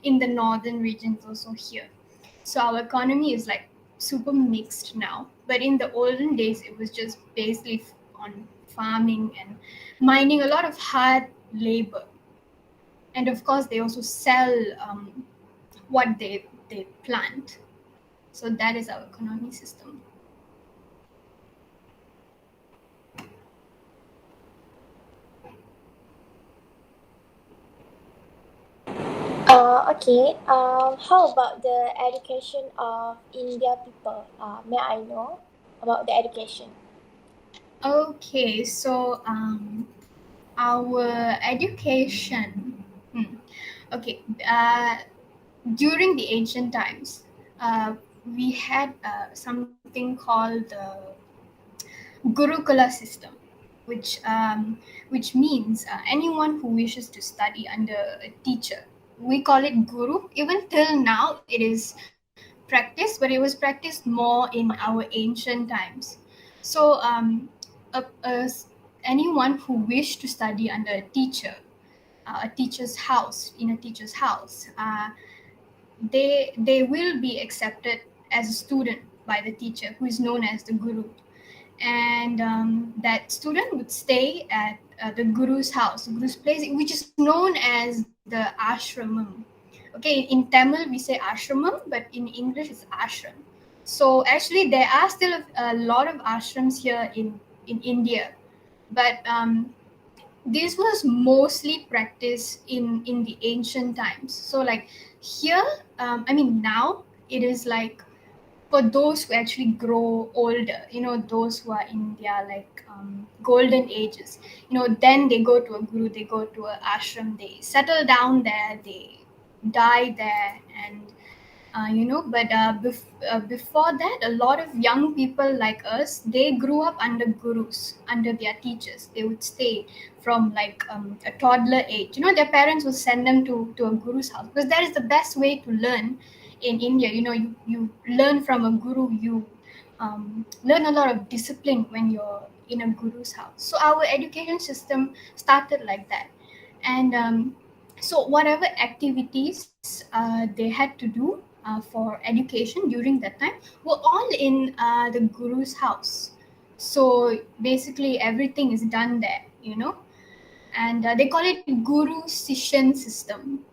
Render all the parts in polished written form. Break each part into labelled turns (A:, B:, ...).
A: in the northern regions also here. So our economy is like super mixed now. But in the olden days, it was just basically on farming and mining, a lot of hard labor. And of course, they also sell what they plant. So that is our economy system.
B: Okay. How about the education of India people? May I know about the education?
A: Okay, so our education. Okay, during the ancient times, we had something called the Gurukula system, which means anyone who wishes to study under a teacher. We call it guru. Even till now, it is practiced, but it was practiced more in our ancient times. So, anyone who wished to study under a teacher, a teacher's house, in a teacher's house, they will be accepted as a student by the teacher, who is known as the guru, and that student would stay at the guru's house, the guru's place, which is known as the ashramam. Okay, in Tamil we say ashramam, but in English it's ashram. So actually, there are still a lot of ashrams here in India, but this was mostly practiced in the ancient times. So like here, I mean now it is like for those who actually grow older, those who are in their like golden ages, then they go to a guru, they go to a ashram, they settle down there, they die there, and but before that, a lot of young people like us, they grew up under gurus, under their teachers. They would stay from like a toddler age. Their parents would send them to a guru's house, because that is the best way to learn in India. You learn from a guru, you learn a lot of discipline when you're in a guru's house. So our education system started like that. And so whatever activities they had to do for education during that time were all in the guru's house. So basically everything is done there, and they call it guru sishan system.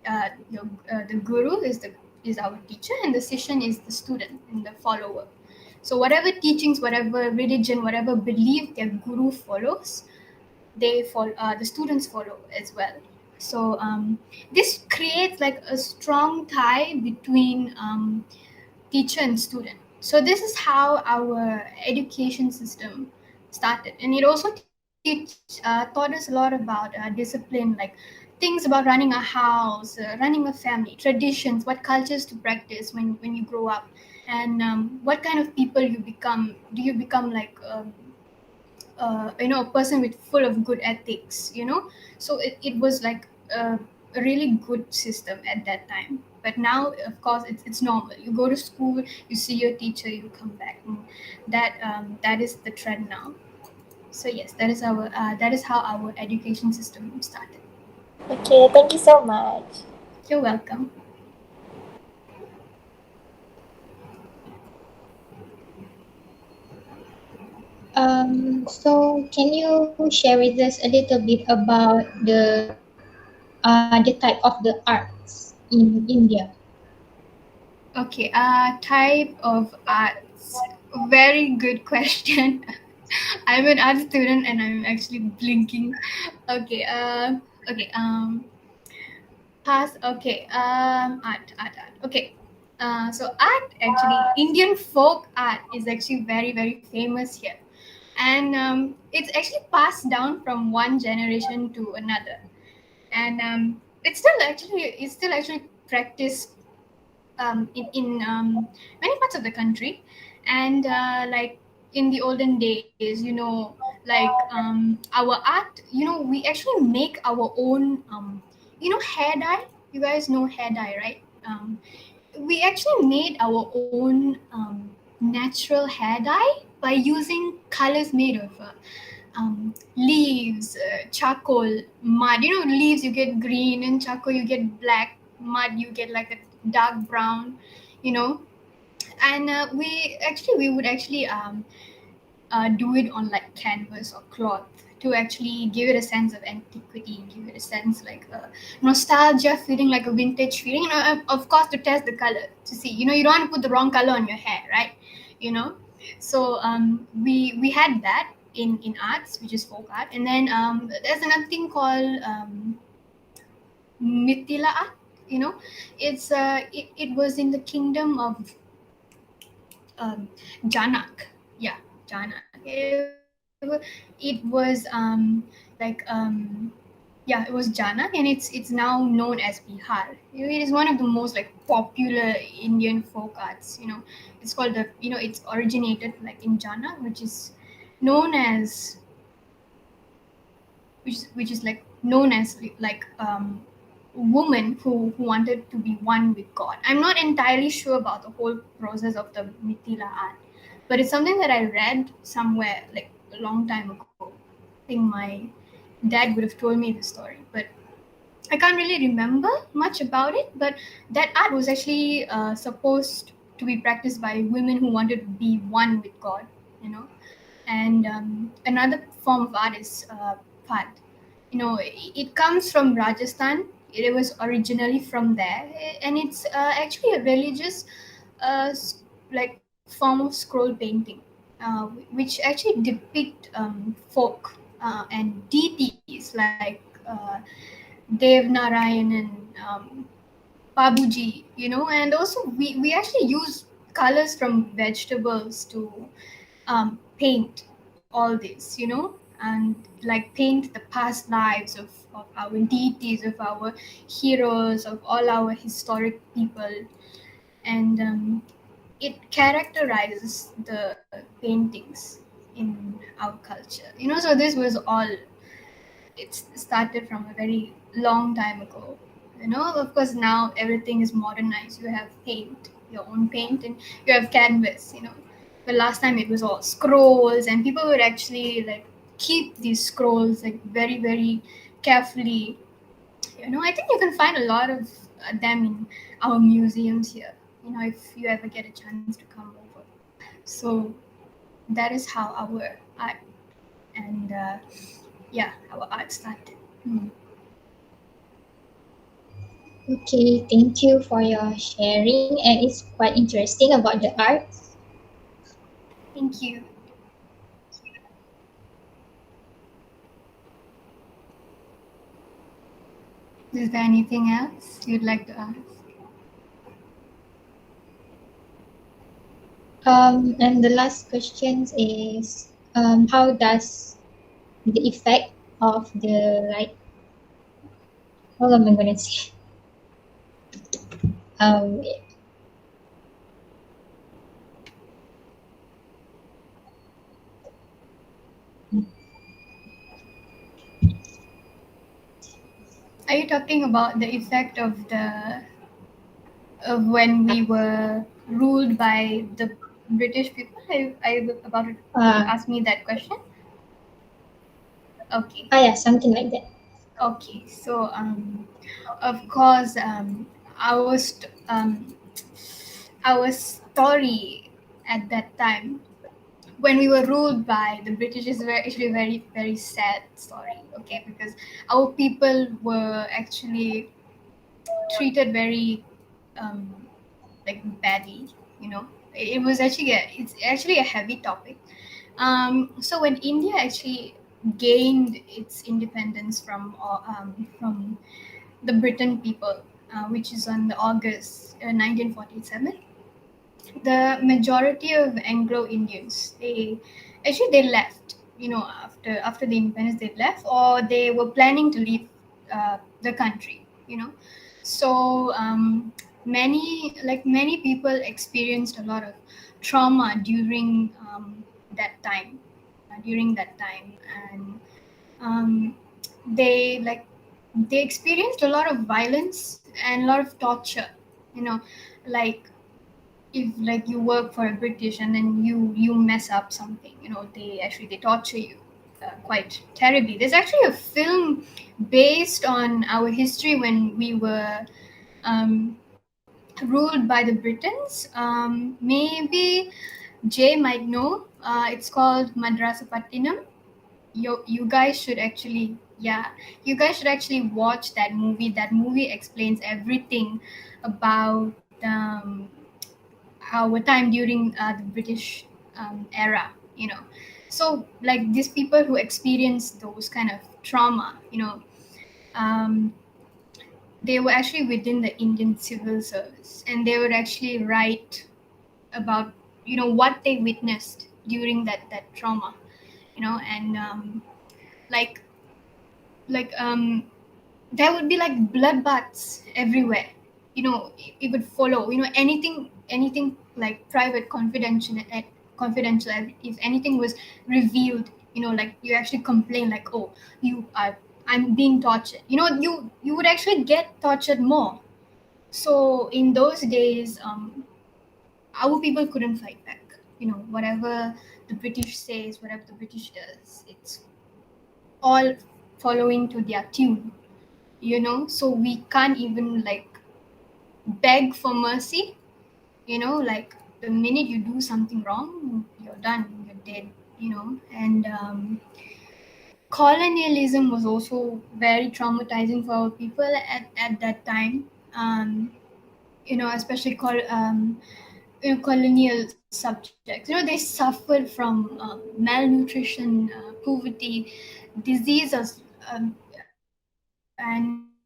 A: The guru is our teacher, and the sishan is the student and the follower. So whatever teachings, whatever religion, whatever belief their guru follows, they follow, the students follow as well. So this creates like a strong tie between teacher and student. So this is how our education system started, and it also taught us a lot about discipline, like things about running a house, running a family, traditions, what cultures to practice when you grow up, and what kind of people you become. Do you become like a person with full of good ethics, so it was like a really good system at that time. But now of course it's normal, you go to school, you see your teacher, you come back, and that is the trend now. So yes, that is how our education system started.
B: Okay, thank you so much.
A: You're welcome.
C: So can you share with us a little bit about the type of the arts in India?
A: Okay, type of arts, very good question. I'm an art student and I'm actually blinking. Okay, pass. Okay, art. Okay, so art, actually, Indian folk art is actually very, very famous here, and it's actually passed down from one generation to another, and it's still actually practiced in many parts of the country. And like in the olden days, like our art, we actually make our own hair dye. You guys know hair dye, right? We actually made our own natural hair dye by using colors made of leaves, charcoal, mud. Leaves you get green, and charcoal you get black. mud, you get like a dark brown, you know. And we would actually do it on like canvas or cloth to actually give it a sense of antiquity, give it a sense like a nostalgia feeling, like a vintage feeling. Of course, to test the color to see. You don't want to put the wrong color on your hair, right? You know. So we had that in arts, which is folk art, and then there's another thing called Mithila art. It was in the kingdom of Janak. Yeah, Janak. It was yeah, it was Janak, and it's now known as Bihar. It is one of the most like popular Indian folk arts. It's called it's originated like in Janak, which is known as which is like known as like woman who wanted to be one with God. I'm not entirely sure about the whole process of the Mithila art, but it's something that I read somewhere like a long time ago. I think my dad would have told me the story, but I can't really remember much about it. But that art was actually supposed to be practiced by women who wanted to be one with God, you know. And another form of art is pad. It comes from Rajasthan. It was originally from there, and it's actually a religious like form of scroll painting, which actually depict folk and deities like Dev Narayan and Babuji, and also we actually use colors from vegetables to paint all this, and like paint the past lives of our deities, of our heroes, of all our historic people. And it characterizes the paintings in our culture, so this was all, it started from a very long time ago. Of course, now everything is modernized. You have paint, your own paint, and you have canvas. But last time it was all scrolls, and people would actually like keep these scrolls like very very carefully. I think you can find a lot of them in our museums here, if you ever get a chance to come over. So that is how our art and yeah, our art started.
C: Okay, thank you for your sharing, and it's quite interesting about the arts.
A: Thank you. Is there anything else you'd like to ask?
C: And the last question is, how does the effect of the like, how am I gonna say? Um,
A: Are you talking about the effect of when we were ruled by the British people? Are you about to ask me that question? Okay.
C: yeah, something like that.
A: Okay. So of course, our story at that time when we were ruled by the British is actually a very very sad story. Okay, because our people were actually treated very um, like badly. It's actually a heavy topic. So when India actually gained its independence from the Britain people, which is on the August 1947, the majority of Anglo Indians, they left. After the independence, they left, or they were planning to leave the country. So many people experienced a lot of trauma during that time, and um, they like they experienced a lot of violence and a lot of torture. You know, like if like you work for a British and then you mess up something, they torture you quite terribly. There's actually a film based on our history when we were ruled by the Britons. Maybe Jay might know. It's called Madrasapattinam. You guys should actually, yeah, you guys should actually watch that movie. That movie explains everything about our time during the British era. So like these people who experience those kind of trauma, um, they were actually within the Indian civil service, and they would actually write about what they witnessed during that trauma, and like like there would be like bloodbaths everywhere. It would follow. Anything like private, confidential. If anything was revealed, like you actually complain, like, oh, you are I'm being tortured. You would actually get tortured more. So in those days, our people couldn't fight back. Whatever the British says, whatever the British does, it's all following to their tune. So we can't even like beg for mercy. Like the minute you do something wrong, you're done, you're dead. And colonialism was also very traumatizing for our people at that time. Especially colonial subjects. They suffered from malnutrition, poverty, diseases, and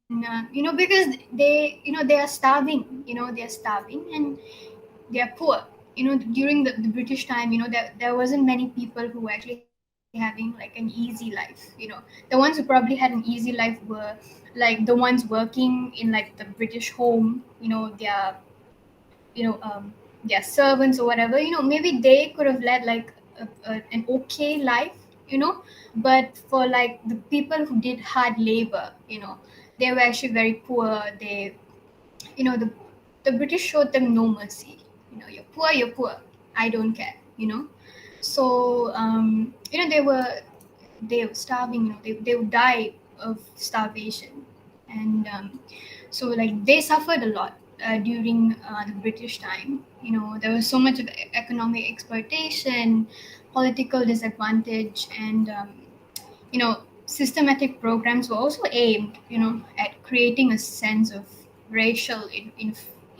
A: because they are starving. They are starving, and they are poor. During the British time, there wasn't many people who were actually having like an easy life. The ones who probably had an easy life were like the ones working in like the British home. You know their servants or whatever. Maybe they could have led like an okay life. But for like the people who did hard labor, they were actually very poor. The British showed them no mercy. You're poor, I don't care. So they were starving. They would die of starvation. And so like they suffered a lot during the British time. There was so much of economic exploitation, political disadvantage, and systematic programs were also aimed at creating a sense of racial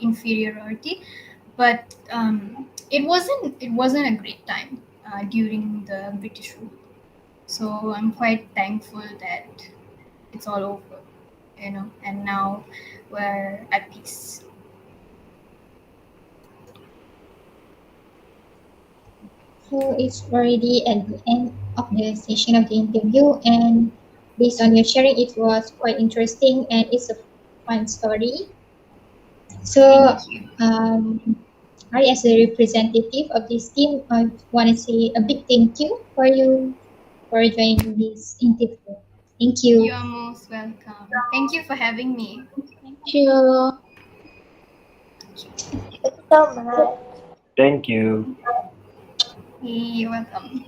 A: inferiority. But it wasn't a great time during the British rule. So I'm quite thankful that it's all over, and now we're at peace.
C: So it's already at the end of the session of the interview, and based on your sharing, it was quite interesting and it's a fun story. So,
A: Thank you.
C: I, as a representative of this team, I want to say a big thank you for you for joining this interview. Thank you.
A: You are most welcome. Thank you for having me.
B: Thank you. Thank you so much.
D: Thank you.
A: You're welcome.